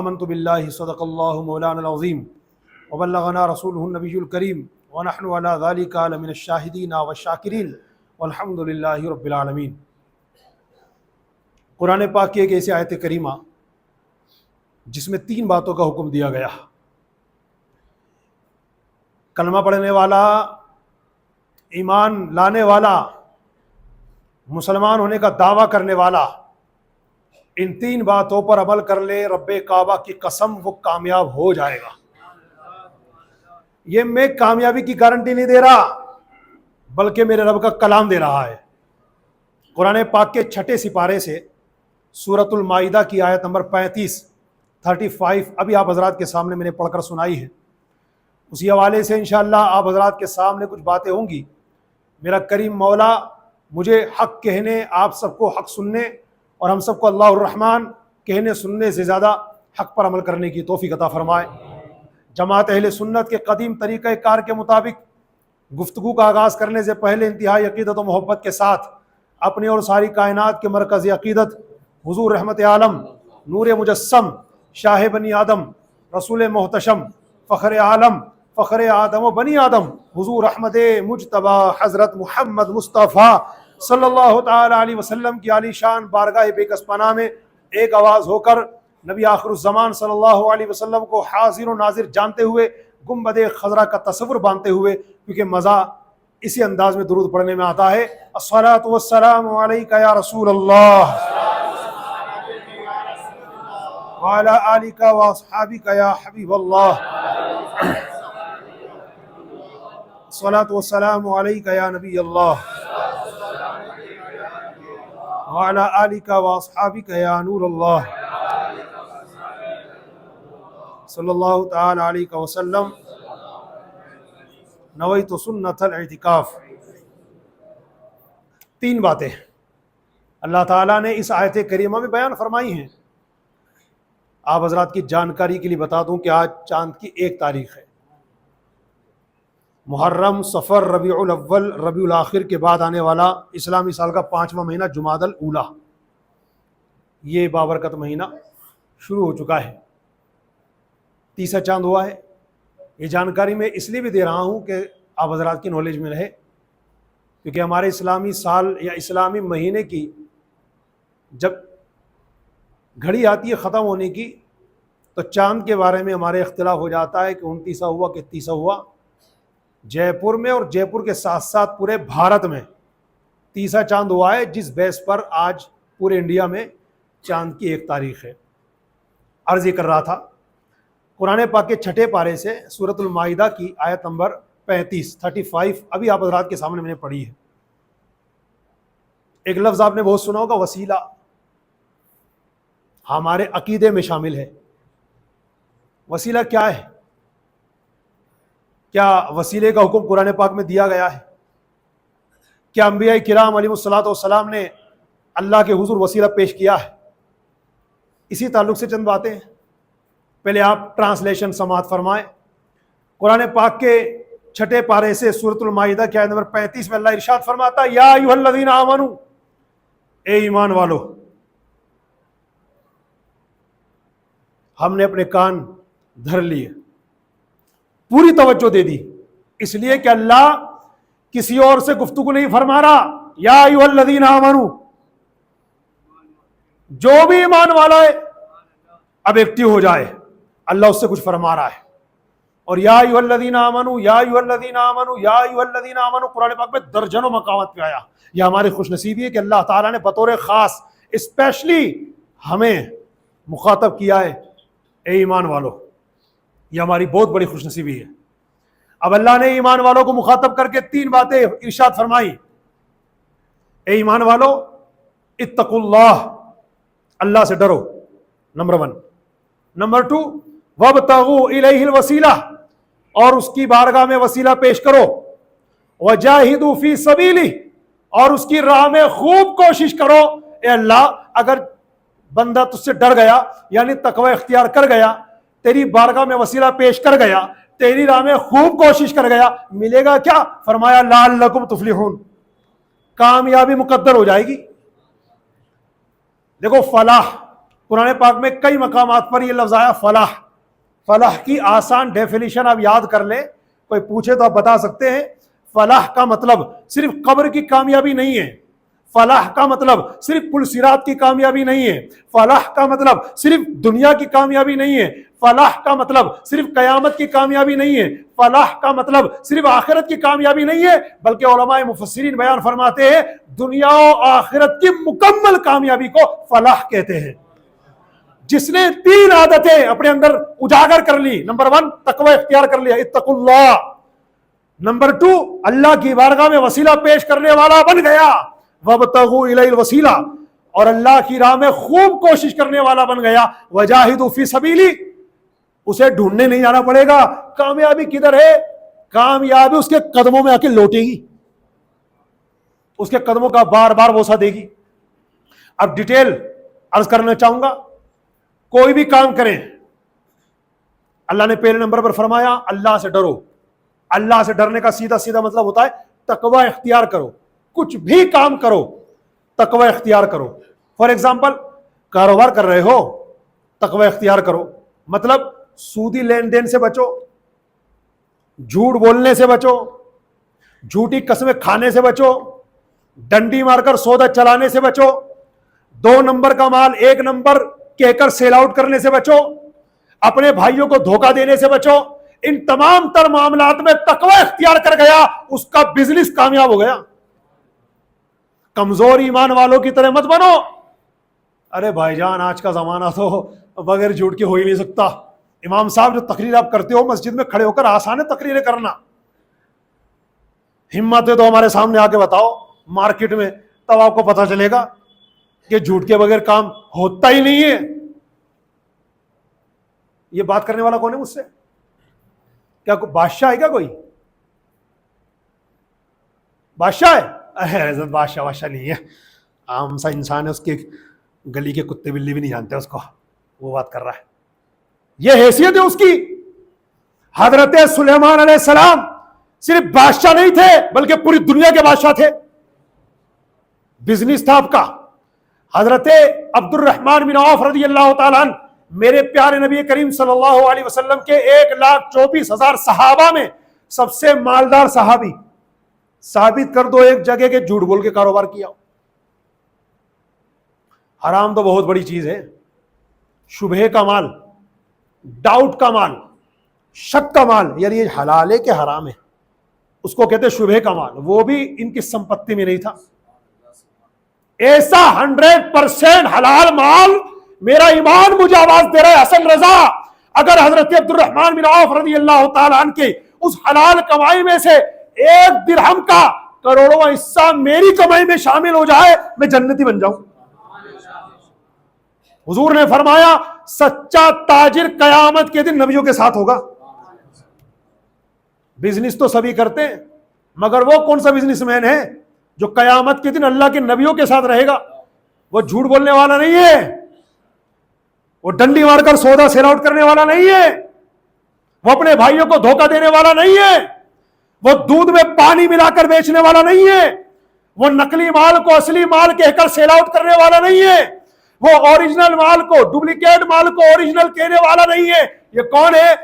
آمنت باللہ صدق اللہ مولانا العظیم وبلغنا رسولہ النبی الکریم ونحن علی ذلک لمن الشاہدین والشاکرین والحمد للہ رب العالمین۔ قرآن پاک کی ایک ایسی آیت کریمہ جس میں 3 باتوں کا حکم دیا گیا۔ کلمہ پڑھنے والا، ایمان لانے والا، مسلمان ہونے کا دعویٰ کرنے والا ان 3 باتوں پر عمل کر لے، رب کعبہ کی قسم وہ کامیاب ہو جائے گا۔ یہ میں کامیابی کی گارنٹی نہیں دے رہا بلکہ میرے رب کا کلام دے رہا ہے۔ قرآن پاک کے 6 سپارے سے سورۃ المائدہ کی آیت نمبر 35 ابھی آپ حضرات کے سامنے میں نے پڑھ کر سنائی ہے۔ اسی حوالے سے انشاءاللہ آپ حضرات کے سامنے کچھ باتیں ہوں گی۔ میرا کریم مولا مجھے حق کہنے، آپ سب کو حق سننے اور ہم سب کو اللہ الرحمن کہنے سننے سے زیادہ حق پر عمل کرنے کی توفیق عطا فرمائے۔ جماعت اہل سنت کے قدیم طریقہ کار کے مطابق گفتگو کا آغاز کرنے سے پہلے انتہائی عقیدت و محبت کے ساتھ اپنے اور ساری کائنات کے مرکزی عقیدت حضور رحمت عالم، نور مجسم، شاہ بنی آدم، رسول محتشم، فخر عالم، فخر آدم و بنی آدم، حضور احمد مجتبی حضرت محمد مصطفیٰ صلی اللہ تعالی علیہ وسلم کی عالی شان بارگاہ بے کس پناہ میں ایک آواز ہو کر نبی آخر الزمان صلی اللہ علیہ وسلم کو حاضر و ناظر جانتے ہوئے، گنبد خضرا کا تصور باندھتے ہوئے، کیونکہ مزہ اسی انداز میں درود پڑھنے میں آتا ہے۔ الصلاۃ والسلام علیک یا رسول اللہ وعلی آلک واصحابک یا حبیب اللہ، الصلاۃ والسلام علیک یا نبی اللہ وعلی آلک واصحابک یا نور اللہ صلی اللہ تعالی علیہ وسلم۔ نویت سنت الاعتکاف۔ 3 باتیں اللہ تعالیٰ نے اس آیت کریمہ میں بیان فرمائی ہیں۔ آپ حضرات کی جانکاری کے لیے بتا دوں کہ آج چاند کی 1 تاریخ ہے۔ محرم، صفر، ربیع الاول، ربیع الاخر کے بعد آنے والا اسلامی سال کا 5واں مہینہ جمادی الاولیٰ، یہ بابرکت مہینہ شروع ہو چکا ہے۔ 30 چاند ہوا ہے۔ یہ جانکاری میں اس لیے بھی دے رہا ہوں کہ آپ حضرات کی نالج میں رہے، کیونکہ ہمارے اسلامی سال یا اسلامی مہینے کی جب گھڑی آتی ہے ختم ہونے کی تو چاند کے بارے میں ہمارے اختلاف ہو جاتا ہے کہ 29 ہوا کہ 30 ہوا۔ جے پور میں اور جے پور کے ساتھ ساتھ پورے بھارت میں 30 چاند ہوا ہے، جس بیس پر آج پورے انڈیا میں چاند کی 1 تاریخ ہے۔ عرض یہ کر رہا تھا، قرآن پاک کے 6 پارے سے سورۃ المائدہ کی آیت نمبر 35 ابھی آپ حضرات کے سامنے میں نے پڑھی ہے۔ ایک لفظ آپ نے بہت سنا ہوگا، وسیلہ، ہمارے عقیدے میں شامل ہے۔ وسیلہ کیا ہے؟ کیا وسیلے کا حکم قرآن پاک میں دیا گیا ہے؟ کیا انبیاء کرام علیہ الصلوۃ والسلام نے اللہ کے حضور وسیلہ پیش کیا ہے؟ اسی تعلق سے چند باتیں ہیں۔ پہلے آپ ٹرانسلیشن سماعت فرمائیں۔ قرآن پاک کے 6 پارے سے سورۃ المائدہ کی آیت نمبر 35 میں اللہ ارشاد فرماتا ہے، یا ایھا الذین آمنو، اے ایمان والو۔ ہم نے اپنے کان دھر لیے، پوری توجہ دے دی، اس لیے کہ اللہ کسی اور سے گفتگو نہیں فرما رہا۔ یا ایھا الذین آمنو، جو بھی ایمان والا ہے اب ایکٹیو ہو جائے، اللہ اس سے کچھ فرما رہا ہے۔ اور یا ایھا الذین آمنو، یا ایھا الذین آمنو، یا ایھا الذین آمنو قرآن پاک میں درجنوں مقامات پہ آیا۔ یہ ہماری خوش نصیبی ہے کہ اللہ تعالیٰ نے بطور خاص اسپیشلی ہمیں مخاطب کیا ہے، اے ایمان والو۔ یہ ہماری بہت بڑی خوش نصیبی ہے۔ اب اللہ نے ایمان والوں کو مخاطب کر کے 3 باتیں ارشاد فرمائی۔ اے ایمان والو، اتقوا اللہ، اللہ سے ڈرو، نمبر 1۔ نمبر 2، وابتغوا الیہ الوسیلہ، اور اس کی بارگاہ میں وسیلہ پیش کرو، وجاہدوا فی سبیلہ، اور اس کی راہ میں خوب کوشش کرو۔ اے اللہ، اگر بندہ تجھ سے ڈر گیا، یعنی تقوی اختیار کر گیا، تیری بارگاہ میں وسیلہ پیش کر گیا، تیری راہ میں خوب کوشش کر گیا، ملے گا کیا؟ فرمایا لعلکم تفلحون، کامیابی مقدر ہو جائے گی۔ دیکھو فلاح قرآن پاک میں کئی مقامات پر یہ لفظ آیا فلاح. فلاح کی آسان ڈیفینیشن آپ یاد کر لیں, کوئی پوچھے تو آپ بتا سکتے ہیں. فلاح کا مطلب صرف قبر کی کامیابی نہیں ہے, فلاح کا مطلب صرف پل صراط کی کامیابی نہیں ہے, فلاح کا مطلب صرف دنیا کی کامیابی نہیں ہے, فلاح کا مطلب صرف قیامت کی کامیابی نہیں ہے, فلاح کا مطلب صرف آخرت کی کامیابی نہیں ہے, بلکہ علماء مفسرین بیان فرماتے ہیں دنیا و آخرت کی مکمل کامیابی کو فلاح کہتے ہیں. جس نے 3 عادتیں اپنے اندر اجاگر کر لی, نمبر 1 تقوی اختیار کر لیا, اتقوا اللہ. نمبر 2 اللہ کی بارگاہ میں وسیلہ پیش کرنے والا بن گیا, وابتغوا الیہ الوسیلہ, اور اللہ کی راہ میں خوب کوشش کرنے والا بن گیا, وجاہدوا فی سبیلی, اسے ڈھونڈنے نہیں جانا پڑے گا کامیابی کدھر ہے, کامیابی اس کے قدموں میں آ کے لوٹے گی, اس کے قدموں کا بار بار بوسہ دے گی. اب ڈیٹیل عرض کرنا چاہوں گا, کوئی بھی کام کریں, اللہ نے پہلے نمبر پر فرمایا اللہ سے ڈرو. اللہ سے ڈرنے کا سیدھا سیدھا مطلب ہوتا ہے تقوی اختیار کرو. کچھ بھی کام کرو تقوی اختیار کرو. فار ایگزامپل کاروبار کر رہے ہو, تقوی اختیار کرو. مطلب سودی لین دین سے بچو, جھوٹ بولنے سے بچو, جھوٹی قسمیں کھانے سے بچو, ڈنڈی مار کر سودا چلانے سے بچو, 2 نمبر کا مال 1 نمبر کہہ کر سیل آؤٹ کرنے سے بچو, اپنے بھائیوں کو دھوکہ دینے سے بچو. ان تمام تر معاملات میں تقوی اختیار کر گیا, اس کا بزنس کامیاب ہو گیا. کمزور ایمان والوں کی طرح مت بنو. ارے بھائی جان آج کا زمانہ تو بغیر جھوٹ کے ہو ہی نہیں سکتا. امام صاحب جو تقریر آپ کرتے ہو مسجد میں کھڑے ہو کر, آسان ہے تقریریں کرنا, ہمت ہے تو ہمارے سامنے آ کے بتاؤ مارکیٹ میں, تب آپ کو پتہ چلے گا کہ جھوٹ کے بغیر کام ہوتا ہی نہیں ہے. یہ بات کرنے والا کون ہے مجھ سے؟ کیا بادشاہ ہے کیا کوئی؟ بادشاہ ہے؟ حضرت بادشاہ نہیں ہے, عام سا انسان ہے, اس کے گلی کے کتے بلی بھی نہیں جانتے اس کو, وہ بات کر رہا ہے. یہ حیثیت ہے اس کی. حضرت سلیمان علیہ السلام صرف بادشاہ نہیں تھے بلکہ پوری دنیا کے بادشاہ تھے. بزنس تھا آپ کا. حضرت عبد الرحمن بن عوف رضی اللہ تعالیٰ عنہ, میرے پیارے نبی کریم صلی اللہ علیہ وسلم کے 1,24,000 صحابہ میں سب سے مالدار صحابی. ثابت کر دو ایک جگہ کے جھوٹ بول کے کاروبار کیا. حرام تو بہت بڑی چیز ہے, شبہے کا مال, ڈاؤٹ کا مال, شک کا مال, یعنی یہ حلال ہے کہ حرام ہے, اس کو کہتے شبہے کا مال. وہ بھی ان کی سمپتی میں نہیں تھا. ایسا 100% حلال مال, میرا ایمان مجھے آواز دے رہا ہے حسن رضا, اگر حضرت عبد الرحمن بن عوف رضی اللہ تعالیٰ عنہ کے اس حلال کمائی میں سے 1 درہم کا کروڑواں حصہ میری کمائی میں شامل ہو جائے, میں جنتی بن جاؤں. حضور نے فرمایا سچا تاجر قیامت کے دن نبیوں کے ساتھ ہوگا. بزنس تو سبھی کرتے ہیں, مگر وہ کون سا بزنس مین ہے جو قیامت کے دن اللہ کے نبیوں کے ساتھ رہے گا؟ وہ جھوٹ بولنے والا نہیں ہے, وہ ڈنڈی مار کر سودا سیل آؤٹ کرنے والا نہیں ہے, وہ اپنے بھائیوں کو دھوکہ دینے والا نہیں ہے, وہ دودھ میں پانی ملا کر بیچنے والا نہیں ہے, وہ نقلی مال کو اصلی مال کہہ کر سیل آؤٹ کرنے والا نہیں ہے, وہ اوریجنل مال کو ڈپلیکیٹ مال کو اوریجنل کہنے والا نہیں ہے. یہ کون ہے؟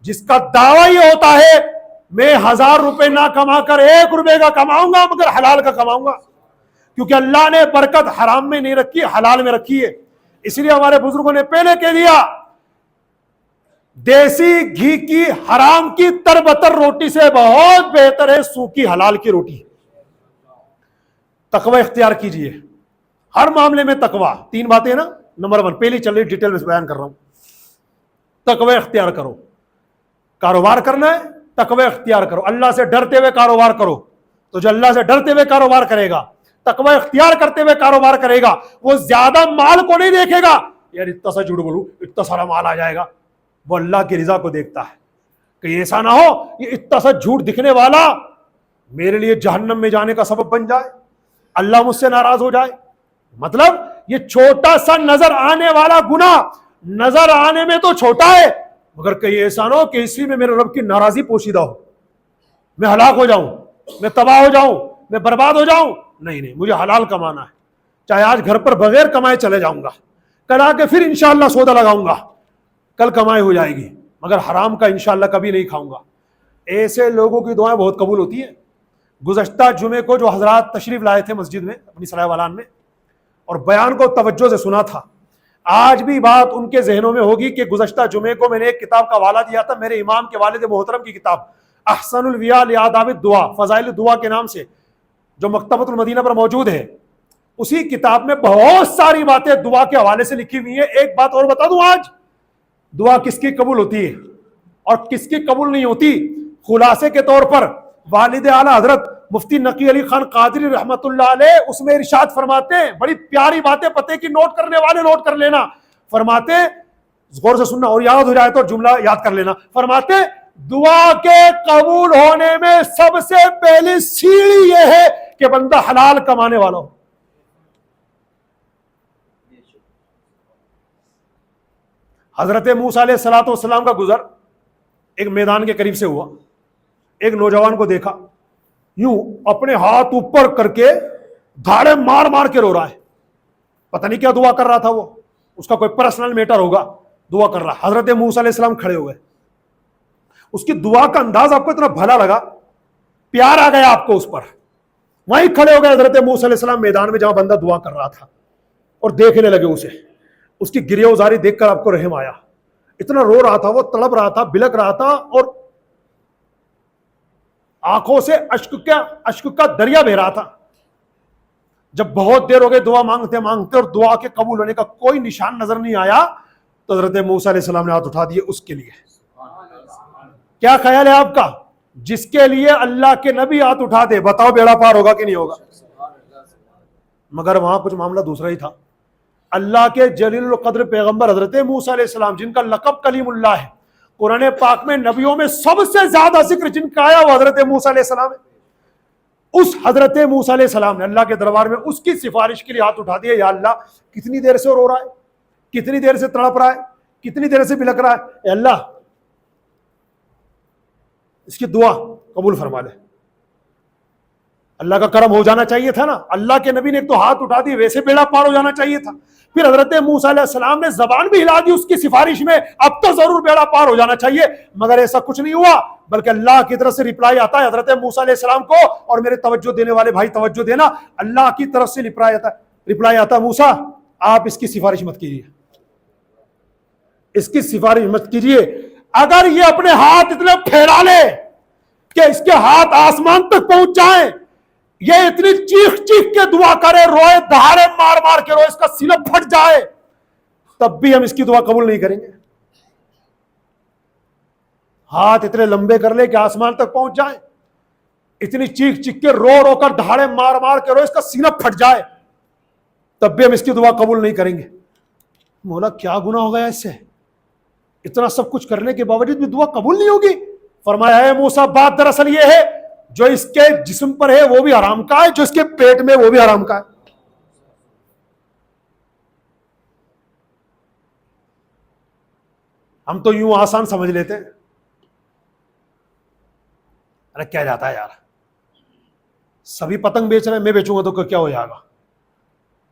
جس کا دعویٰ یہ ہوتا ہے میں 1000 روپے نہ کما کر 1 روپے کا کماؤں گا مگر حلال کا کماؤں گا, کیونکہ اللہ نے برکت حرام میں نہیں رکھی, حلال میں رکھی ہے. اس لیے ہمارے بزرگوں نے پہلے کہہ دیا دیسی گھی کی حرام کی تربتر روٹی سے بہت بہتر ہے سوکھی حلال کی روٹی. تقوی اختیار کیجئے ہر معاملے میں. تقوی 3 باتیں نا, نمبر 1 پہلی چل رہی ڈیٹیل میں بیان کر رہا ہوں. تقوی اختیار کرو. کاروبار کرنا ہے تقوی اختیار کرو, اللہ سے ڈرتے ہوئے کاروبار کرو. تو جو اللہ سے ڈرتے ہوئے کاروبار کرے گا, تقوی اختیار کرتے ہوئے کاروبار کرے گا, وہ زیادہ مال کو نہیں دیکھے گا یار اتنا سا جھوٹ بولوں اتنا سارا مال آ جائے گا. وہ اللہ کی رضا کو دیکھتا ہے کہ ایسا نہ ہو یہ اتنا سا جھوٹ دکھنے والا میرے لیے جہنم میں جانے کا سبب بن جائے, اللہ مجھ سے ناراض ہو جائے. مطلب یہ چھوٹا سا نظر آنے والا گناہ نظر آنے میں تو چھوٹا ہے, مگر کہیں ایسا نہ ہو کہ اسی میں میرے رب کی ناراضی پوشیدہ ہو, میں ہلاک ہو جاؤں, میں تباہ ہو جاؤں, میں برباد ہو جاؤں. نہیں, مجھے حلال کمانا ہے, چاہے آج گھر پر بغیر کمائے چلے جاؤں گا, کل آ کے پھر انشاءاللہ سودا لگاؤں گا، کل کمائی ہو جائے گی، مگر حرام کا انشاءاللہ کبھی نہیں کھاؤں گا۔ ایسے لوگوں کی دعائیں بہت قبول ہوتی ہیں۔ گزشتہ جمعے کو جو حضرات تشریف لائے تھے مسجد میں اپنی سرائے والان میں اور بیان کو توجہ سے سنا تھا، آج بھی بات ان کے ذہنوں میں ہوگی کہ گزشتہ جمعے کو میں نے ایک کتاب کا حوالہ دیا تھا، میرے امام کے والد محترم کی کتاب احسن الویاء لآداب الدعاء، فضائل دعا کے نام سے، جو مکتبۃ المدینہ پر موجود ہے۔ اسی کتاب میں بہت ساری باتیں دعا کے حوالے سے لکھی ہوئی ہیں۔ ایک بات اور بتا دوں، آج دعا کس کی قبول ہوتی ہے اور کس کی قبول نہیں ہوتی، خلاصے کے طور پر والد اعلیٰ حضرت مفتی نقی علی خان قادری رحمت اللہ علیہ اس میں ارشاد فرماتے ہیں، بڑی پیاری باتیں، پتے کی نوٹ کرنے والے نوٹ کر لینا، فرماتے غور سے سننا اور یاد ہو جائے تو جملہ یاد کر لینا، فرماتے دعا کے قبول ہونے میں سب سے پہلی سیڑھی یہ ہے کہ بندہ حلال کمانے والا ہو۔ حضرت موسیٰ علیہ السلام کا گزر ایک میدان کے قریب سے ہوا، ایک نوجوان کو دیکھا، یوں اپنے ہاتھ اوپر کر کے دھاڑے مار مار کے رو رہا ہے، پتہ نہیں کیا دعا کر رہا تھا، وہ اس کا کوئی پرسنل میٹر ہوگا، دعا کر رہا۔ حضرت موسیٰ علیہ السلام کھڑے ہوئے، اس کی دعا کا انداز آپ کو اتنا بھلا لگا، پیار آ گیا آپ کو اس پر، وہیں کھڑے ہو گئے حضرت موسیٰ علیہ السلام میدان میں جہاں بندہ دعا کر رہا تھا، اور دیکھنے لگے اسے، اس کی گریہ وزاری دیکھ کر آپ کو رحم آیا، اتنا رو رہا تھا، وہ تڑپ رہا تھا، بلک رہا تھا، اور آنکھوں سے اشک کا دریا بہ رہا تھا۔ جب بہت دیر ہو گئی دعا مانگتے مانگتے اور دعا کے قبول ہونے کا کوئی نشان نظر نہیں آیا تو حضرت موسیٰ علیہ السلام نے ہاتھ اٹھا دیے اس کے لیے۔ کیا خیال ہے آپ کا؟ جس کے لیے اللہ کے نبی ہاتھ اٹھا دے، بتاؤ بیڑا پار ہوگا کہ نہیں ہوگا؟ مگر وہاں کچھ معاملہ دوسرا ہی تھا۔ اللہ کے جلیل القدر پیغمبر حضرت موسیٰ علیہ السلام، جن کا لقب کلیم اللہ ہے، قرآن پاک میں نبیوں میں سب سے زیادہ ذکر جن کا آیا وہ حضرت موسیٰ علیہ السلام ہے۔ اس حضرت موسیٰ علیہ السلام نے اللہ کے دربار میں اس کی سفارش کے لیے ہاتھ اٹھا دیا، یا اللہ کتنی دیر سے رو رہا ہے، کتنی دیر سے تڑپ رہا ہے، کتنی دیر سے بلک رہا ہے، اے اللہ اس کی دعا قبول فرما لے۔ اللہ کا کرم ہو جانا چاہیے تھا نا، اللہ کے نبی نے تو ہاتھ اٹھا دی، ویسے بیڑا پار ہو جانا چاہیے تھا۔ پھر حضرت موسیٰ علیہ السلام نے زبان بھی ہلا دی اس کی سفارش میں، اب تو ضرور بیڑا پار ہو جانا چاہیے، مگر ایسا کچھ نہیں ہوا، بلکہ اللہ کی طرف سے رپلائی آتا ہے حضرت موسیٰ علیہ السلام کو، اور میرے توجہ دینے والے بھائی توجہ دینا، اللہ کی طرف سے رپلائی آتا ہے، موسیٰ آپ اس کی سفارش مت کیجیے، اس کی سفارش مت کیجیے، اگر یہ اپنے ہاتھ اتنے پھیلا لے کہ اس کے ہاتھ آسمان تک پہنچ جائیں، یہ اتنی چیخ چیخ کے دعا کرے، روئے، دہاڑے مار مار کے روئے، اس کا سینہ پھٹ جائے، تب بھی ہم اس کی دعا قبول نہیں کریں گے۔ ہاتھ اتنے لمبے کر لے کہ آسمان تک پہنچ جائیں، اتنی چیخ چیخ کے رو رو کر دہاڑے مار مار کے روئے، اس کا سینہ پھٹ جائے، تب بھی ہم اس کی دعا قبول نہیں کریں گے۔ مولا کیا گناہ ہو گیا اس سے، اتنا سب کچھ کرنے کے باوجود بھی دعا قبول نہیں ہوگی؟ فرمایا ہے موسیٰ بات دراصل یہ ہے، جو اس کے جسم پر ہے وہ بھی حرام کا ہے، جو اس کے پیٹ میں وہ بھی حرام کا ہے۔ ہم تو یوں آسان سمجھ لیتے ہیں، ارے کیا جاتا ہے یار، سبھی پتنگ بیچ رہے ہیں، میں بیچوں گا تو کیا ہو جائے گا،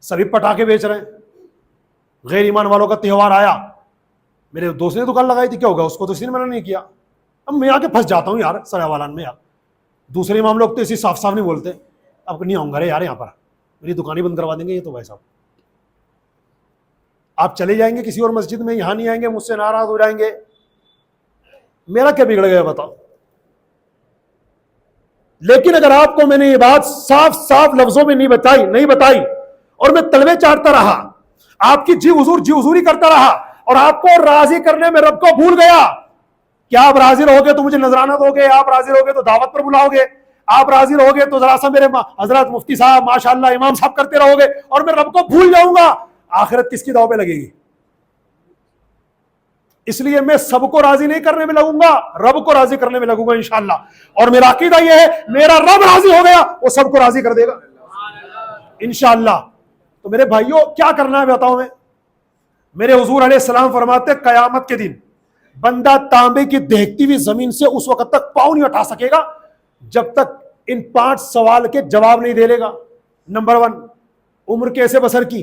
سبھی پٹاخے بیچ رہے ہیں، غیر ایمان والوں کا تہوار آیا، میرے دوست نے دکان لگائی تھی، کیا ہوگا، اس کو تو کسی نے منع نہیں کیا، اب میں آ کے پھنس جاتا ہوں یار سرائے والان میں، یار دوسرے امام لوگ تو اسی صاف صاف نہیں بولتے، اب نہیں آؤں گا رے یار، یہاں پر میری دکان ہی بند کروا دیں گے یہ تو بھائی صاحب، آپ چلے جائیں گے کسی اور مسجد میں، یہاں نہیں آئیں گے، مجھ سے ناراض ہو جائیں گے، میرا کیا بگڑ گیا بتاؤ؟ لیکن اگر آپ کو میں نے یہ بات صاف صاف لفظوں میں نہیں بتائی اور میں تلوے چاٹتا رہا، آپ کی جی حضوری کرتا رہا اور آپ کو راضی کرنے میں رب کو بھول گیا، کیا آپ راضی رہو گے تو مجھے نذرانہ دو گے، آپ راضی رہو گے تو دعوت پر بلاؤ گے، آپ راضی رہو گے تو ذرا سا میرے حضرت مفتی صاحب ماشاءاللہ امام صاحب کرتے رہو گے، اور میں رب کو بھول جاؤں گا، آخرت کس کی داؤ پہ لگے گی؟ اس لیے میں سب کو راضی نہیں کرنے میں لگوں گا، رب کو راضی کرنے میں لگوں گا انشاءاللہ، اور میرا عقیدہ یہ ہے میرا رب راضی ہو گیا وہ سب کو راضی کر دے گا انشاءاللہ۔ تو میرے بھائیوں کیا کرنا ہے بتاؤ میں؟ میرے حضور علیہ السلام فرماتے قیامت کے دن بندہ تانبے کی دہکتی ہوئی زمین سے اس وقت تک پاؤں نہیں اٹھا سکے گا جب تک ان 5 سوال کے جواب نہیں دے لے گا۔ نمبر 1، عمر کیسے بسر کی؟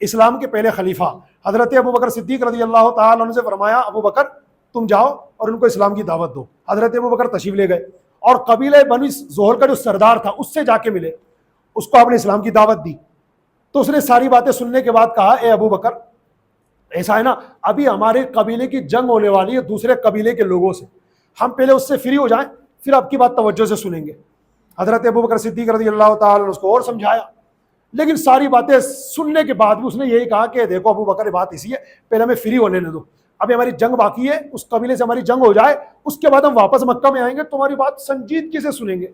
اسلام کے پہلے خلیفہ حضرت ابو بکر صدیق رضی اللہ تعالیٰ عنہ سے فرمایا ابو بکر تم جاؤ اور ان کو اسلام کی دعوت دو. حضرت ابو بکر تشریف لے گئے اور قبیلہ بنی زہر کا جو سردار تھا اس سے جا کے ملے, اس کو آپ نے اسلام کی دعوت دی. تو اس نے ساری باتیں سننے کے بعد کہا اے ابو بکر ایسا ہے نا, ابھی ہمارے قبیلے کی جنگ ہونے والی ہے دوسرے قبیلے کے لوگوں سے, ہم پہلے اس سے فری ہو جائیں پھر آپ کی بات توجہ سے سنیں گے. حضرت ابو بکر صدیق رضی اللہ تعالیٰ نے اس کو اور سمجھایا, لیکن ساری باتیں سننے کے بعد بھی اس نے یہی کہا کہ دیکھو ابو بکر بات اسی ہے, پہلے ہمیں فری ہونے دو, ابھی ہماری جنگ باقی ہے, اس قبیلے سے ہماری جنگ ہو جائے اس کے بعد ہم واپس مکہ میں آئیں گے, تمہاری بات سنجیدگی سے سنیں گے.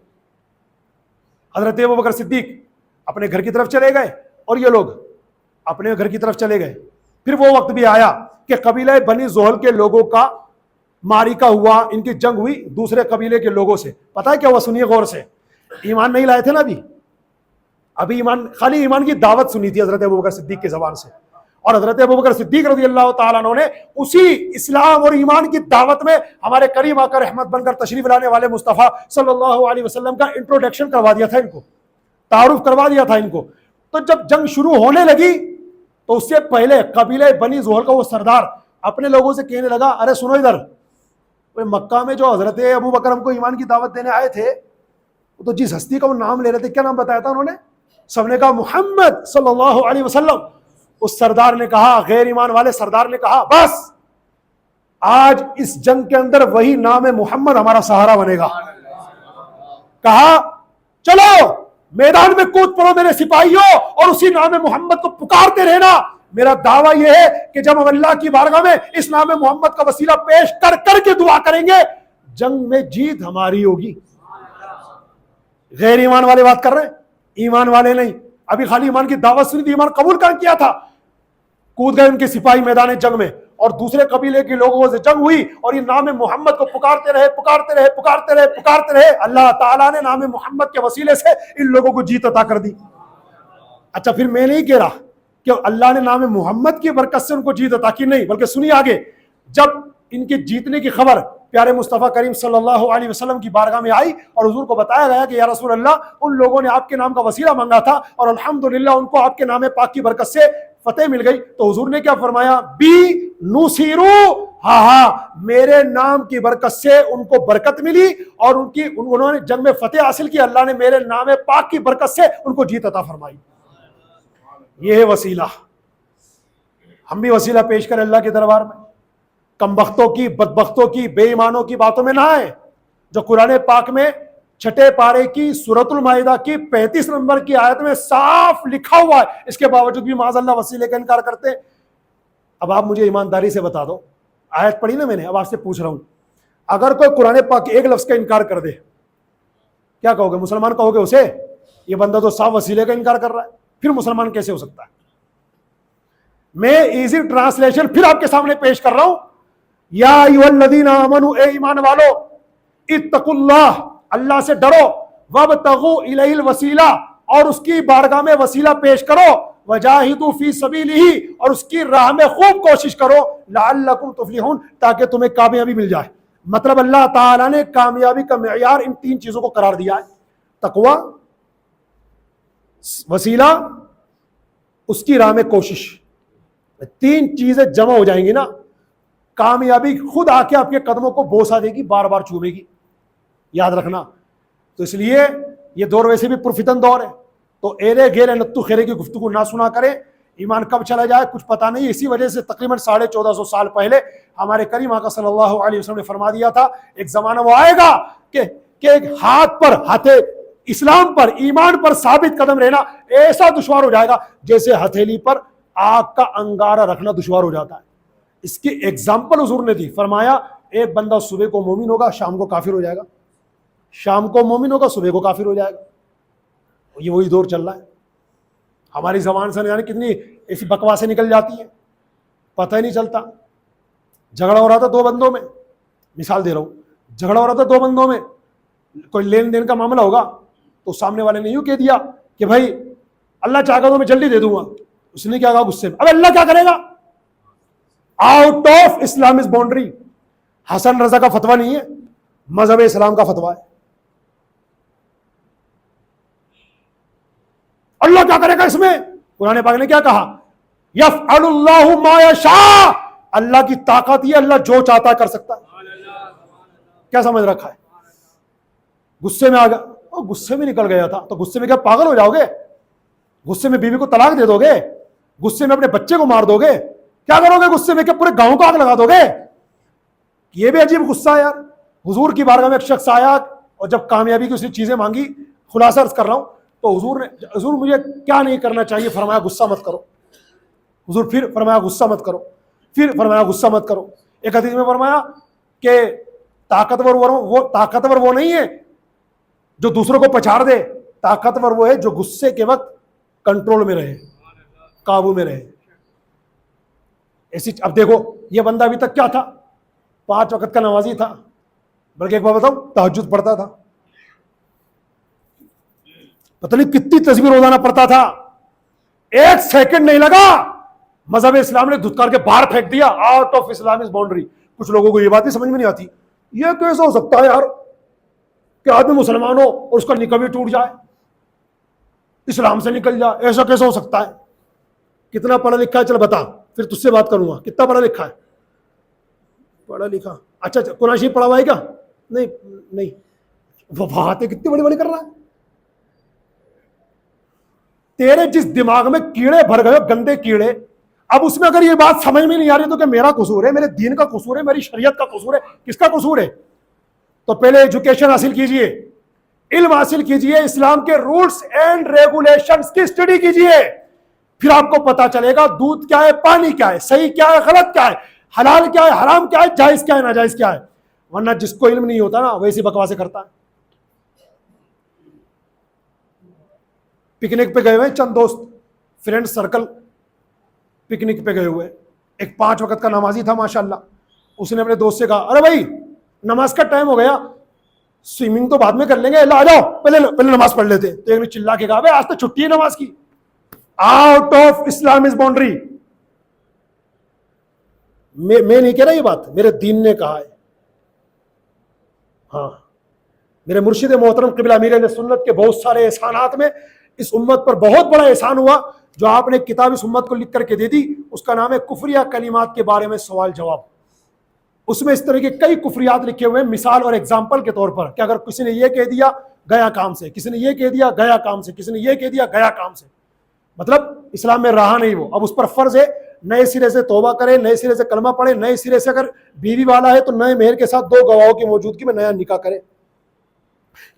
حضرت ابو بکر صدیق اپنے گھر کی طرف چلے گئے اور یہ لوگ اپنے گھر کی طرف چلے گئے. پھر وہ وقت بھی آیا کہ قبیلہ بنی زہل کے لوگوں کا معرکہ ہوا, ان کی جنگ ہوئی دوسرے قبیلے کے لوگوں سے. پتہ ہے کیا ہوا, سنیے غور سے, ایمان نہیں لائے تھے نا ابھی ایمان, خالی ایمان کی دعوت سنی تھی حضرت ابوبکر صدیق کی زبان سے, اور حضرت ابوبکر صدیق رضی اللہ تعالیٰ عنہ نے اسی اسلام اور ایمان کی دعوت میں ہمارے کریم آقا رحمت بن کر تشریف لانے والے مصطفیٰ صلی اللہ علیہ وسلم کا انٹروڈکشن کروا دیا تھا, ان کو تعارف کروا دیا تھا ان کو. تو جب جنگ شروع ہونے لگی تو اس سے پہلے قبیلہ بنی زہر کا وہ سردار اپنے لوگوں سے کہنے لگا ارے سنو ادھر, مکہ میں جو حضرت ابو بکر ہم کو ایمان کی دعوت دینے آئے تھے تو جس ہستی کا وہ نام لے رہے تھے کیا نام بتایا تھا انہوں نے؟ سب نے کہا محمد صلی اللہ علیہ وسلم. اس سردار نے کہا, غیر ایمان والے سردار نے کہا بس آج اس جنگ کے اندر وہی نام محمد ہمارا سہارا بنے گا. کہا چلو میدان میں کود پڑو میرے سپاہیوں اور اسی نام محمد کو پکارتے رہنا. میرا دعویٰ یہ ہے کہ جب ہم اللہ کی بارگاہ میں اس نام محمد کا وسیلہ پیش کر کر کے دعا کریں گے جنگ میں جیت ہماری ہوگی. غیر ایمان والے بات کر رہے ہیں, ایمان والے نہیں. ابھی خالی ایمان کی دعوت سنی تھی, ایمان قبول کہاں کیا تھا. کود گئے ان کے سپاہی میدان جنگ میں اور دوسرے قبیلے کے لوگوں سے جنگ ہوئی اور یہ نام محمد کو پکارتے رہے پکارتے رہے پکارتے رہے پکارتے رہے. اللہ تعالیٰ نے نام محمد کے وسیلے سے ان لوگوں کو جیت عطا کر دی. اچھا پھر میں نہیں کہہ رہا کہ اللہ نے نام محمد کی برکت سے ان کو جیت عطا کی, نہیں, بلکہ سنیے آگے. جب ان کے جیتنے کی خبر پیارے مصطفیٰ کریم صلی اللہ علیہ وسلم کی بارگاہ میں آئی اور حضور کو بتایا گیا کہ یا رسول اللہ ان لوگوں نے آپ کے نام کا وسیلہ مانگا تھا اور الحمدللہ ان کو آپ کے نام پاک کی برکت سے فتح مل گئی, تو حضور نے کیا فرمایا, بی نصیرو, ہاں میرے نام کی برکت سے ان کو برکت ملی اور انہوں نے جنگ میں فتح حاصل کی. اللہ نے میرے نام پاک کی برکت سے ان کو جیت عطا فرمائی. یہ ہے وسیلہ. ہم بھی وسیلہ پیش کریں اللہ کے دربار میں, کم بختوں کی بدبختوں کی بے ایمانوں کی باتوں میں نہ آئے. جو قرآن پاک میں چھٹے پارے کی سورۃ المائدہ کی 35 نمبر کی آیت میں صاف لکھا ہوا ہے, اس کے باوجود بھی معاذ اللہ وسیلے کا انکار کرتے ہیں. اب آپ مجھے ایمانداری سے بتا دو, آیت پڑھی نا میں نے, اب آپ سے پوچھ رہا ہوں, اگر کوئی قرآن پاک ایک لفظ کا انکار کر دے کیا کہو گے؟ مسلمان کہو گے اسے؟ یہ بندہ تو صاف وسیلے کا انکار کر رہا ہے, پھر مسلمان کیسے ہو سکتا ہے؟ میں ایزی ٹرانسلیشن پھر آپ کے سامنے پیش کر رہا ہوں. یا ایھا الذین آمنوا, اے ایمان والو, اتقوا اللہ, اللہ سے ڈرو, وابتغوا الیہ الوسیلہ, اور اس کی بارگاہ میں وسیلہ پیش کرو, وجاہدوا فی سبیلہ, اور اس کی راہ میں خوب کوشش کرو, لعلکم تفلحون, تاکہ تمہیں کامیابی مل جائے. مطلب اللہ تعالیٰ نے کامیابی کا معیار ان 3 چیزوں کو قرار دیا ہے, تقوی, وسیلہ, اس کی راہ میں کوشش. 3 چیزیں جمع ہو جائیں گی نا, کامیابی خود آ کے آپ کے قدموں کو بوسہ دے گی, بار بار چومے گی, یاد رکھنا. تو اس لیے یہ دور ویسے بھی پرفتن دور ہے, تو ایرے گیرے نتو خیرے کی گفتگو نہ سنا کرے. ایمان کب چلا جائے کچھ پتہ نہیں. اسی وجہ سے تقریباً 1450 سال پہلے ہمارے کریم آقا صلی اللہ علیہ وسلم نے فرما دیا تھا, ایک زمانہ وہ آئے گا کہ ایک ہاتھ اسلام پر, ایمان پر ثابت قدم رہنا ایسا دشوار ہو جائے گا جیسے ہتھیلی پر آگ کا انگارہ رکھنا دشوار ہو جاتا ہے. اس کی ایگزامپل حضور نے دی, فرمایا ایک بندہ صبح کو مومن ہوگا, شام کو کافر ہو جائے گا, شام کو مومن ہوگا, صبح کو کافر ہو جائے گا. یہ وہی دور چل رہا ہے. ہماری زبان سے یعنی کتنی ایسی بکواسیں نکل جاتی ہیں, پتہ ہی نہیں چلتا. جھگڑا ہو رہا تھا 2 بندوں میں, مثال دے رہا ہوں, جھگڑا ہو رہا تھا 2 بندوں میں, کوئی لین دین کا معاملہ ہوگا تو سامنے والے نے یوں کہہ دیا کہ بھائی اللہ چاہے گا تو میں جلدی دے دوں گا. اس نے کیا کہا غصے میں, اب اللہ کیا کرے گا؟ Out of Islam is boundary. Hasan Raza کا فتویٰ نہیں ہے, مذہب اسلام کا فتویٰ ہے. اللہ کیا کرے گا اس میں؟ قرآن پاک نے کیا کہا, یفعل اللہ ما یشاء، اللہ کی طاقت یہ، اللہ جو چاہتا ہے کر سکتا ہے. کیا سمجھ رکھا ہے؟ غصے میں آ گیا، غصے میں نکل گیا تھا تو غصے میں کیا پاگل ہو جاؤ گے؟ غصے میں بیوی کو طلاق دے دو گے؟ غصے میں اپنے بچے کو مار دو گے؟ کیا کرو گے غصے میں؟ کہ پورے گاؤں کو آگ لگا دو گے؟ یہ بھی عجیب غصہ ہے یار. حضور کی بارگاہ میں ایک شخص آیا اور جب کامیابی کی اس نے چیزیں مانگی، خلاصہ عرض کر رہا ہوں، تو حضور مجھے کیا نہیں کرنا چاہیے؟ فرمایا غصہ مت کرو. حضور پھر فرمایا غصہ مت کرو، پھر فرمایا غصہ مت کرو. ایک حدیث میں فرمایا کہ طاقتور وہ نہیں ہے جو دوسروں کو پچھاڑ دے، طاقتور وہ ہے جو غصے کے وقت کنٹرول میں رہے، قابو میں رہے. ایسی اب دیکھو یہ بندہ ابھی تک کیا تھا؟ 5 وقت کا نمازی تھا، بلکہ ایک بار بتاؤں تہجد پڑھتا تھا، پتہ نہیں کتنی تسبیح روزانہ پڑھتا تھا. 1 سیکنڈ نہیں لگا مذہب اسلام نے دھتکار کے باہر پھینک دیا، آؤٹ آف اسلامک باؤنڈری. کچھ لوگوں کو یہ بات بھی سمجھ میں نہیں آتی، یہ کیسے ہو سکتا ہے یار کہ آدمی مسلمان ہو اور اس کا نکاح بھی ٹوٹ جائے، اسلام سے نکل جائے؟ ایسا کیسے ہو سکتا ہے؟ کتنا پڑھا لکھا ہے؟ چل بتا، پھر تجھ سے بات کروں گا. کتنا پڑھا لکھا ہے؟ پڑھا لکھا؟ اچھا قرآن شریف پڑھا ہوا ہے کیا؟ نہیں. وہ باتیں کتنی بڑی بڑی کر رہا ہے. تیرے جس دماغ میں کیڑے بھر گئے، گندے کیڑے، اب اس میں اگر یہ بات سمجھ میں نہیں آ رہی تو کہ میرا قصور ہے، میرے دین کا قصور ہے، میری شریعت کا قصور ہے، کس کا قصور ہے؟ تو پہلے ایجوکیشن حاصل کیجئے، علم حاصل کیجئے، اسلام کے رولز اینڈ ریگولیشنز کی اسٹڈی کیجئے، پھر آپ کو پتا چلے گا دودھ کیا ہے، پانی کیا ہے، صحیح کیا ہے، غلط کیا ہے، حلال کیا ہے، حرام کیا ہے، جائز کیا ہے، ناجائز کیا ہے. ورنہ جس کو علم نہیں ہوتا نا ویسی بکواسیں کرتا ہے. پکنک پہ گئے ہوئے چند دوست، فرینڈ سرکل پکنک پہ گئے ہوئے. ایک 5 وقت کا نمازی تھا ماشاءاللہ. اس نے اپنے دوست سے کہا ارے بھائی نماز کا ٹائم ہو گیا، سوئمنگ تو بعد میں کر لیں گے، آ جاؤ پہلے نماز پڑھ لیتے. تو ایک نے چلا کے کہا بھائی آج تو چھٹی ہے نماز کی. Out of Islamic boundary. میں نہیں کہہ رہا یہ بات، میرے دین نے کہا ہے. ہاں میرے مرشد محترم قبلہ امیر اہل سنت کے بہت سارے احسانات میں اس امت پر بہت بڑا احسان ہوا جو آپ نے کتاب اس امت کو لکھ کر کے دے دی. اس کا نام ہے کفریہ کلمات کے بارے میں سوال جواب. اس میں اس طرح کے کئی کفریات لکھے ہوئے ہیں مثال اور ایگزامپل کے طور پر کہ اگر کسی نے یہ کہہ دیا گیا کام سے، کسی نے یہ کہہ دیا گیا کام سے، کسی نے یہ کہہ دیا گیا کام سے. مطلب اسلام میں رہا نہیں وہ. اب اس پر فرض ہے نئے سرے سے توبہ کرے، نئے سرے سے کلمہ پڑھے، نئے سرے سے اگر بیوی والا ہے تو نئے مہر کے ساتھ 2 گواہوں کی موجودگی میں نیا نکاح کرے.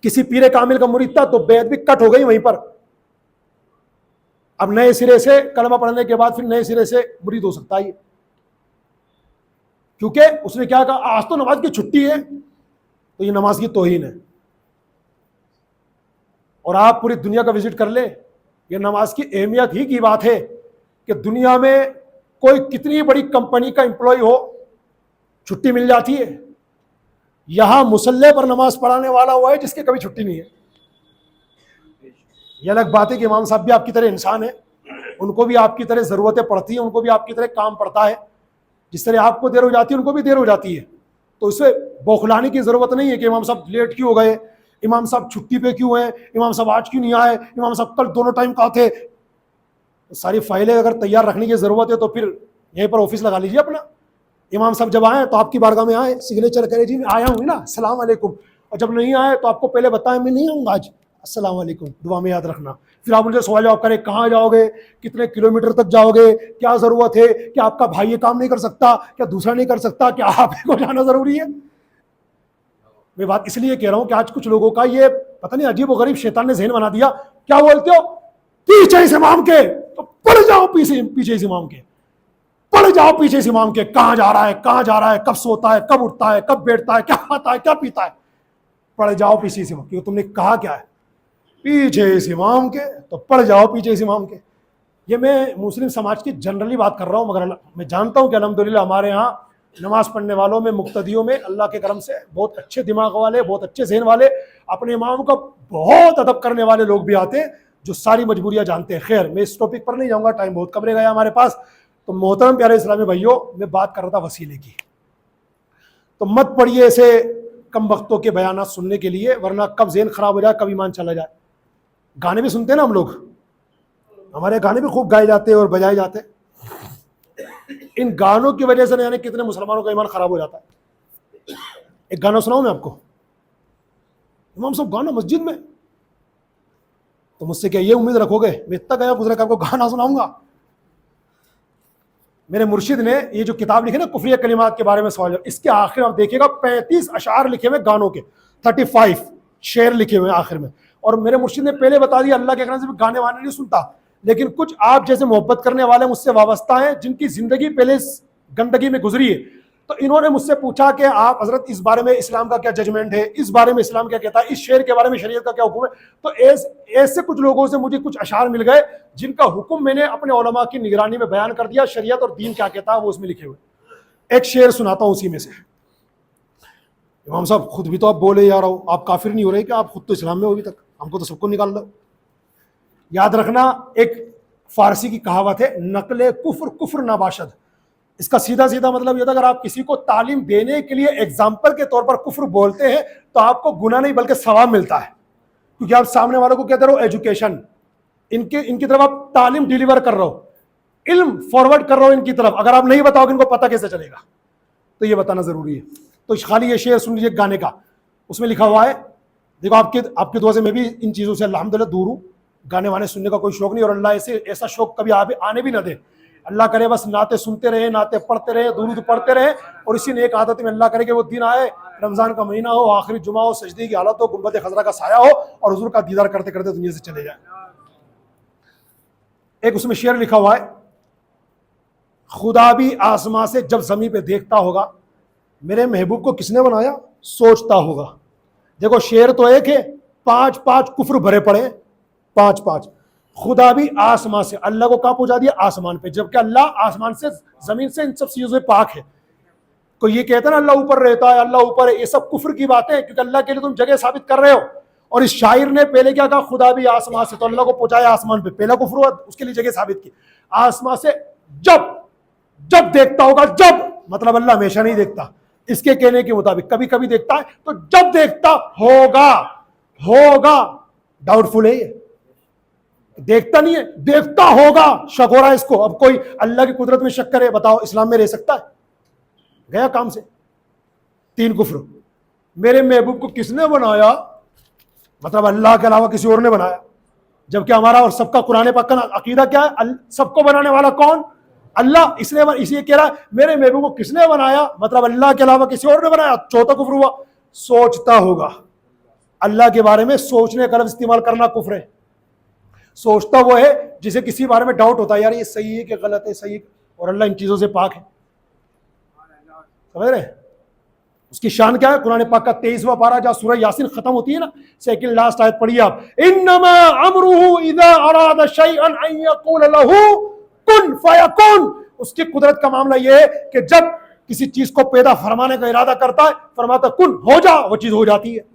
کسی پیر کامل کا مرید تھا تو بیعت بھی کٹ ہو گئی وہیں پر. اب نئے سرے سے کلمہ پڑھنے کے بعد پھر نئے سرے سے مرید ہو سکتا ہے، کیونکہ اس نے کیا کہا آج تو نماز کی چھٹی ہے، تو یہ نماز کی توہین ہے. اور آپ پوری دنیا کا وزٹ کر لیں، یہ نماز کی اہمیت ہی کی بات ہے کہ دنیا میں کوئی کتنی بڑی کمپنی کا امپلائی ہو چھٹی مل جاتی ہے. یہاں مصلی پر نماز پڑھانے والا ہوا ہے جس کی کبھی چھٹی نہیں ہے. یہ الگ بات ہے کہ امام صاحب بھی آپ کی طرح انسان ہیں، ان کو بھی آپ کی طرح ضرورتیں پڑتی ہیں، ان کو بھی آپ کی طرح کام پڑتا ہے. جس طرح آپ کو دیر ہو جاتی ہے ان کو بھی دیر ہو جاتی ہے. تو اس سے بوکھلانے کی ضرورت نہیں ہے کہ امام صاحب لیٹ کیوں ہو گئے، امام صاحب چھٹی پہ کیوں ہیں، امام صاحب آج کیوں نہیں آئے، امام صاحب کل دونوں ٹائم کہاں تھے. ساری فائلیں اگر تیار رکھنے کی ضرورت ہے تو پھر یہیں پر آفس لگا لیجیے اپنا. امام صاحب جب آئیں تو آپ کی بارگاہ میں آئیں، سگنیچر کرے جی میں آیا ہوں نا السلام علیکم، اور جب نہیں آئے تو آپ کو پہلے بتائیں میں نہیں آؤں گا آج، السلام علیکم، دعا میں یاد رکھنا. پھر آپ مجھے سوال جواب کریں کہاں جاؤ گے، کتنے کلومیٹر تک جاؤ گے، کیا ضرورت ہے، کیا آپ کا بھائی یہ کام نہیں کر سکتا، کیا دوسرا نہیں کر سکتا، کیا آپ کو جانا ضروری ہے. میں بات اس لیے کہہ رہا ہوں کہ آج کچھ لوگوں کا یہ پتہ نہیں عجیب و غریب شیطان نے ذہن بنا دیا. کیا بولتے ہو پیچھے اس امام کے، تو پڑ جاؤ پیچھے اس امام کے، پڑ جاؤ پیچھے اس امام کے. کہاں جا رہا ہے، کہاں جا رہا ہے، کب سوتا ہے، کب اٹھتا ہے، کب بیٹھتا ہے، کیا کھاتا ہے، کیا پیتا ہے. پڑ جاؤ پیچھے اس امام کے. تم نے کہا کیا ہے پیچھے اس امام کے، تو پڑ جاؤ پیچھے اس امام کے. یہ میں مسلم سماج کی جنرلی بات کر رہا ہوں، مگر میں جانتا ہوں کہ الحمدللہ ہمارے ہاں نماز پڑھنے والوں میں، مقتدیوں میں اللہ کے کرم سے بہت اچھے دماغ والے، بہت اچھے ذہن والے، اپنے امام کا بہت ادب کرنے والے لوگ بھی آتے ہیں جو ساری مجبوریاں جانتے ہیں. خیر میں اس ٹاپک پر نہیں جاؤں گا، ٹائم بہت کم رہ گیا ہمارے پاس. تو محترم پیارے اسلامی بھائیوں، میں بات کر رہا تھا وسیلے کی. تو مت پڑھیے ایسے کم وقتوں کے بیانات سننے کے لیے، ورنہ کب ذہن خراب ہو جائے، کب ایمان چلا جائے. گانے بھی سنتے ہیں نا ہم لوگ، ہمارے گانے بھی خوب گائے جاتے ہیں اور بجائے جاتے ہیں. ان گانوں کی وجہ سے یعنی کتنے مسلمانوں کا ایمان خراب ہو جاتا ہے. ایک گانا سناؤں میں آپ کو, امام صاحب گانا مسجد میں, تو مجھ سے کیا یہ امید رکھو گے میں اتنا گیا گزرا کہ آپ کو گانا سناؤں گا؟ میرے مرشد نے یہ جو کتاب لکھی نا کفریہ کلمات کے بارے میں سوال, اس کے آخر آپ دیکھیے گا 35 اشعار لکھے ہوئے گانوں کے, 35 شعر لکھے ہوئے آخر میں. اور میرے مرشد نے پہلے بتا دیا اللہ کے کرنے سے گانے وانے نہیں سنتا, لیکن کچھ آپ جیسے محبت کرنے والے مجھ سے وابستہ ہیں جن کی زندگی پہلے گندگی میں گزری ہے, تو انہوں نے مجھ سے پوچھا کہ آپ حضرت اس بارے میں اسلام کا کیا ججمنٹ ہے, اس بارے میں اسلام کیا کہتا ہے, اس شعر کے بارے میں شریعت کا کیا حکم ہے. تو ایسے کچھ لوگوں سے مجھے کچھ اشعار مل گئے جن کا حکم میں نے اپنے علماء کی نگرانی میں بیان کر دیا, شریعت اور دین کیا کہتا ہے وہ اس میں لکھے ہوئے. ایک شعر سناتا ہوں اسی میں سے. امام صاحب خود بھی تو آپ بولے جا رہا ہو, آپ کافر نہیں ہو رہے کہ آپ خود تو اسلام میں ہو ابھی تک, ہم کو تو سب کو نکال دو. یاد رکھنا ایک فارسی کی کہاوت ہے, نقل کفر کفر نباشد. اس کا سیدھا سیدھا مطلب یہ تھا اگر آپ کسی کو تعلیم دینے کے لیے ایگزامپل کے طور پر کفر بولتے ہیں تو آپ کو گناہ نہیں بلکہ ثواب ملتا ہے, کیونکہ آپ سامنے والوں کو کہتے رہو ایجوکیشن, ان کی طرف آپ تعلیم ڈیلیور کر رہے ہو, علم فارورڈ کر رہے ہو ان کی طرف. اگر آپ نہیں بتاؤ گے ان کو پتہ کیسے چلے گا, تو یہ بتانا ضروری ہے. تو خالی یہ شعر سن لیجیے گانے کا, اس میں لکھا ہوا ہے, دیکھو آپ کی دعا سے میں بھی ان چیزوں سے الحمدللہ دور ہوں, گانے وانے سننے کا کوئی شوق نہیں, اور اللہ ایسا شوق کبھی آنے بھی نہ دے. اللہ کرے بس نعتیں سنتے رہے, نعتیں پڑھتے رہے, درود پڑھتے رہے, اور اسی نیک عادت میں اللہ کرے کہ وہ دن آئے, رمضان کا مہینہ ہو, آخری جمعہ ہو, سجدے کی حالت ہو, گنبد خضرا کا سایہ ہو, اور حضور کا دیدار کرتے کرتے دنیا سے چلے جائیں. ایک اس میں شعر لکھا ہوا ہے, خدا بھی آسمان سے جب زمین پہ دیکھتا ہوگا, میرے محبوب کو کس نے بنایا سوچتا ہوگا. دیکھو شعر تو ایک ہے, 5 کفر بھرے پڑے, 5. خدا بھی آسمان سے, اللہ کو کہاں پہنچا دیا آسمان پہ, جبکہ اللہ آسمان سے زمین سے ان سب چیزوں سے پاک ہے. کوئی یہ کہتا ہے نا اللہ اوپر رہتا ہے, اللہ اوپر ہے, یہ سب کفر کی باتیں, کیونکہ اللہ کے لیے تم جگہ ثابت کر رہے ہو. اور اس شاعر نے پہلے کیا کہا, خدا بھی آسمان سے, تو اللہ کو پہنچایا آسمان پہ, پہلا کفر ہوا, اس کے لیے جگہ ثابت کی. آسمان سے جب دیکھتا ہوگا, جب مطلب اللہ ہمیشہ نہیں دیکھتا, اس کے کہنے کے مطابق کبھی کبھی دیکھتا ہے, تو جب دیکھتا ہوگا ڈاؤٹ فل ہے, یہ دیکھتا نہیں ہے, دیکھتا ہوگا, شک ہو رہا ہے اس کو. اب کوئی اللہ کی قدرت میں شک کرے, بتاؤ اسلام میں رہ سکتا ہے؟ گیا کام سے. 3 کفر. میرے محبوب کو کس نے بنایا, مطلب اللہ کے علاوہ کسی اور نے بنایا, جبکہ ہمارا اور سب کا قرآن پاک کا عقیدہ کیا ہے, سب کو بنانے والا کون؟ اللہ. اس لیے کہہ رہا ہے میرے محبوب کو کس نے بنایا, مطلب اللہ کے علاوہ کسی اور نے بنایا. 4 کفر ہوا, سوچتا ہوگا. اللہ کے بارے میں سوچنے کا لفظ استعمال کرنا کفر ہے. سوچتا وہ ہے جسے کسی بارے میں ڈاؤٹ ہوتا ہے, یار یہ صحیح ہے کہ غلط ہے, صحیح, اور اللہ ان چیزوں سے پاک ہے. سمجھ رہے ہیں اس کی شان کیا ہے؟ قرآن پاک کا 23واں پارہ جہاں سورہ یاسین ختم ہوتی ہے نا, سیکنڈ لاسٹ آیت پڑھیے آپ, انما امرہ اذا اراد شیئا ان یقول له کن فیکون. اس کی قدرت کا معاملہ یہ ہے کہ جب کسی چیز کو پیدا فرمانے کا ارادہ کرتا ہے, فرماتا کن ہو جا, وہ چیز ہو جاتی ہے.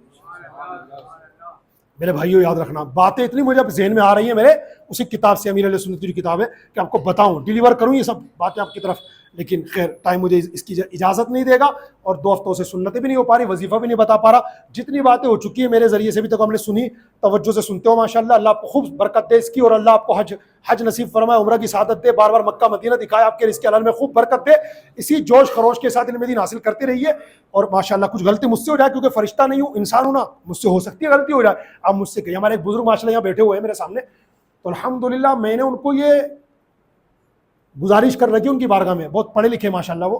میرے بھائیو یاد رکھنا, باتیں اتنی مجھے اب ذہن میں آ رہی ہیں میرے اسی کتاب سے, امیر علیہ سنت کی کتاب ہے, کہ آپ کو بتاؤں, ڈیلیور کروں یہ سب باتیں آپ کی طرف, لیکن خیر ٹائم مجھے اس کی اجازت نہیں دے گا, اور 2 ہفتوں سے سنتیں بھی نہیں ہو پا رہی, وظیفہ بھی نہیں بتا پا رہا. جتنی باتیں ہو چکی ہیں میرے ذریعے سے بھی تک ہم نے سنی, توجہ سے سنتے ہو ماشاءاللہ, اللہ آپ کو خوب برکت دے اس کی, اور اللہ آپ کو حج نصیب فرمائے, عمرہ کی سعادت دے, بار بار مکہ مدینہ دکھائے, آپ کے رزق حلال میں خوب برکت دے. اسی جوش خروش کے ساتھ علم دین حاصل کرتے رہیے. اور ماشاءاللہ کچھ غلطی مجھ سے ہو جائے, کیونکہ فرشتہ نہیں ہوں, انسان ہوں نا, مجھ سے ہو سکتی ہے غلطی ہو جائے, آپ مجھ سے کہیے. ہمارے ایک بزرگ ماشاءاللہ یہاں بیٹھے ہوئے ہیں میرے سامنے, تو الحمدللہ میں نے ان کو یہ گزارش کر رکھی ان کی بارگاہ میں, بہت پڑھے لکھے ماشاءاللہ, وہ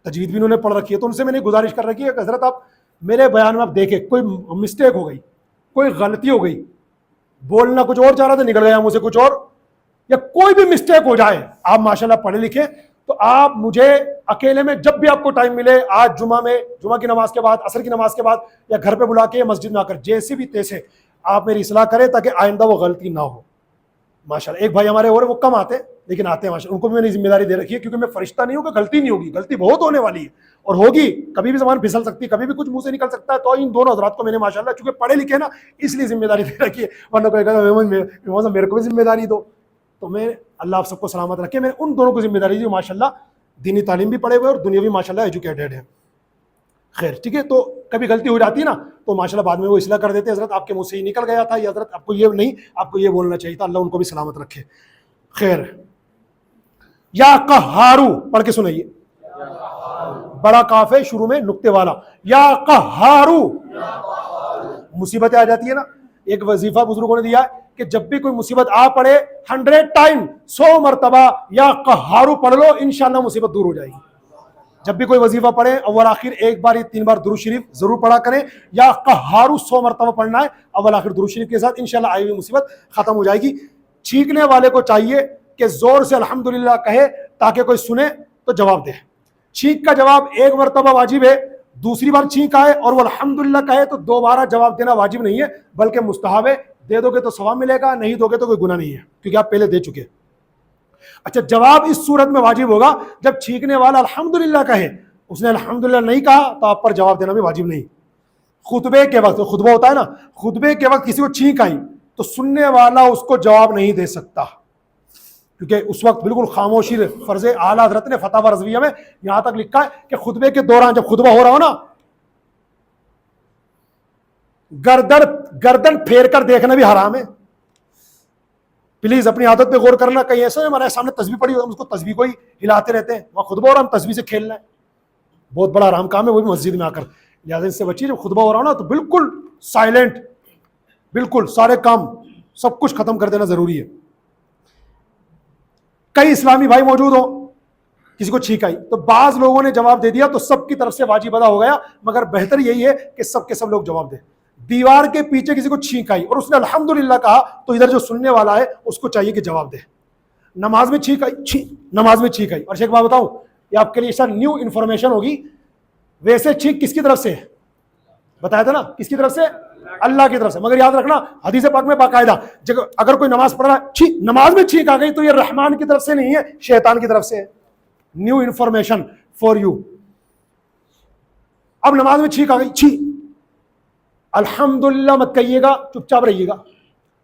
تجوید بھی انہوں نے پڑھ رکھی ہے, تو ان سے میں نے گزارش کر رکھی ہے کہ حضرت آپ میرے بیان میں آپ دیکھیں کوئی مسٹیک ہو گئی, کوئی غلطی ہو گئی, بولنا کچھ اور چاہ رہا تھا نکل گیا مجھ سے کچھ اور, یا کوئی بھی مسٹیک ہو جائے, آپ ماشاءاللہ پڑھے لکھے, تو آپ مجھے اکیلے میں جب بھی آپ کو ٹائم ملے, آج جمعہ کی نماز کے بعد, عصر کی نماز کے بعد, یا گھر پہ بلا کے, مسجد میں آ کر, جیسے بھی تیسے آپ میری اصلاح کریں تاکہ آئندہ وہ غلطی نہ ہو. ماشاءاللہ ایک بھائی ہمارے اور وہ کم آتے لیکن آتے ہیں ماشاءاللہ, ان کو بھی میں نے ذمہ داری دے رکھی ہے, کیونکہ میں فرشتہ نہیں ہوں کہ غلطی نہیں ہوگی, غلطی بہت ہونے والی ہے اور ہوگی, کبھی بھی زبان پھسل سکتی ہے, کبھی بھی کچھ منہ سے نکل سکتا ہے. تو ان دونوں حضرات کو میں نے ماشاءاللہ چونکہ پڑھے لکھے نا اس لیے ذمہ داری دے رکھی ہے, ورنہ کوئی کہتا میرے کو بھی ذمہ داری دو. تو میں اللہ آپ سب کو سلامت رکھے, میں نے ان دونوں کو ذمہ داری دی جو ماشاءاللہ دینی تعلیم بھی پڑھے ہوئے اور دنیاوی ماشاءاللہ ایجوکیٹڈ ہے. خیر ٹھیک ہے, تو کبھی غلطی ہو جاتی ہے نا تو ماشاءاللہ بعد میں وہ اصلاح کر دیتے, حضرت آپ کے منہ سے ہی نکل گیا تھا, یا حضرت آپ کو یہ نہیں, آپ کو یہ بولنا چاہیے تھا, اللہ ان کو بھی سلامت رکھے. خیر یا قہارو پڑھ کے سنائیے، بڑا کاف ہے شروع میں نقطے والا، یا قہارو. مصیبتیں آ جاتی ہے نا، ایک وظیفہ بزرگوں نے دیا ہے کہ جب بھی کوئی مصیبت آ پڑے 100 ٹائم 100 مرتبہ یا قہارو پڑھ لو، انشاءاللہ مصیبت دور ہو جائے گی. جب بھی کوئی وظیفہ پڑھے اول آخر ایک بار یا 3 بار درود شریف ضرور پڑھا کریں. یا قہارو 100 مرتبہ پڑھنا ہے اول آخر درود شریف کے ساتھ، انشاءاللہ آئی ہوئی مصیبت ختم ہو جائے گی. چھینکنے والے کو چاہیے کہ زور سے الحمدللہ کہے تاکہ کوئی سنے تو جواب دے. چھینک کا جواب ایک مرتبہ واجب ہے، دوسری بار چھینک آئے اور وہ الحمدللہ کہے تو دوبارہ جواب دینا واجب نہیں ہے بلکہ مستحب ہے. دے دو گے تو ثواب ملے گا، نہیں دو گے تو کوئی گناہ نہیں ہے کیونکہ آپ پہلے دے چکے. اچھا، جواب اس صورت میں واجب ہوگا جب چھینکنے والا الحمدللہ کہے، اس نے الحمدللہ نہیں کہا تو آپ پر جواب دینا بھی واجب نہیں. خطبے کے وقت، خطبہ ہوتا ہے نا، خطبے کے وقت کسی کو چھینک آئی تو سننے والا اس کو جواب نہیں دے سکتا کیونکہ اس وقت بالکل خاموشی. فرض اعلیٰ حضرت نے فتاوی رضویہ میں یہاں تک لکھا ہے کہ خطبے کے دوران جب خطبہ ہو رہا ہو نا، گردن پھیر کر دیکھنا بھی حرام ہے. پلیز اپنی عادت پہ غور کرنا. کہیں ایسا ہمارے سامنے تسبیح پڑی ہو، ہم اس کو تسبیح کو ہی ہلاتے رہتے ہیں، وہاں خطبہ ہو رہا ہم تسبیح سے کھیلنا ہے، بہت بڑا حرام کام ہے، وہ بھی مسجد میں آ کر. لہٰذا اس سے بچیے، جب خطبہ ہو رہا ہو نا تو بالکل سائلنٹ، بالکل سارے کام سب کچھ ختم کر دینا ضروری ہے. کئی اسلامی بھائی موجود ہوں، کسی کو چھینک آئی تو بعض لوگوں نے جواب دے دیا تو سب کی طرف سے واجب ادا ہو گیا، مگر بہتر یہی ہے کہ سب کے سب لوگ جواب دیں. دیوار کے پیچھے کسی کو چھینک آئی اور اس نے الحمدللہ کہا تو ادھر جو سننے والا ہے اس کو چاہیے کہ جواب دے. نماز میں چھینک آئی، نماز میں چھینک آئی. اور ایک بات بتاؤں، یہ آپ کے لیے شاید نیو انفارمیشن ہوگی، ویسے چھینک کس کی طرف سے بتایا تھا نا، کس کی طرف سے؟ اللہ کی طرف سے. مگر یاد رکھنا حدیث پاک میں باقاعدہ اگر کوئی نماز پڑھ رہا ہے نماز میں چھینک آ گئی تو یہ رحمان کی طرف سے نہیں ہے، شیطان کی طرف سے ہے. New information for you. اب نماز میں چھینک آ گئی، الحمدللہ مت کہیے گا، چپ چاپ رہیے گا.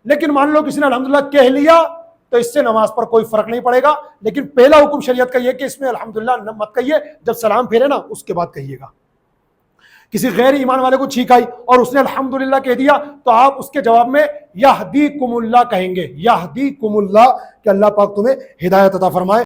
لیکن مان لو کسی نے الحمدللہ کہہ لیا تو اس سے نماز پر کوئی فرق نہیں پڑے گا. لیکن پہلا حکم شریعت کا یہ کہ اس میں الحمدللہ مت کہیے، جب سلام پھیرے نا اس کے بعد کہیے گا. کسی غیر ایمان والے کو چھینک آئی اور اس نے الحمدللہ کہہ دیا تو آپ اس کے جواب میں یہدیکم اللہ کہیں گے. یہدیکم اللہ، کہ اللہ پاک تمہیں ہدایت عطا فرمائے.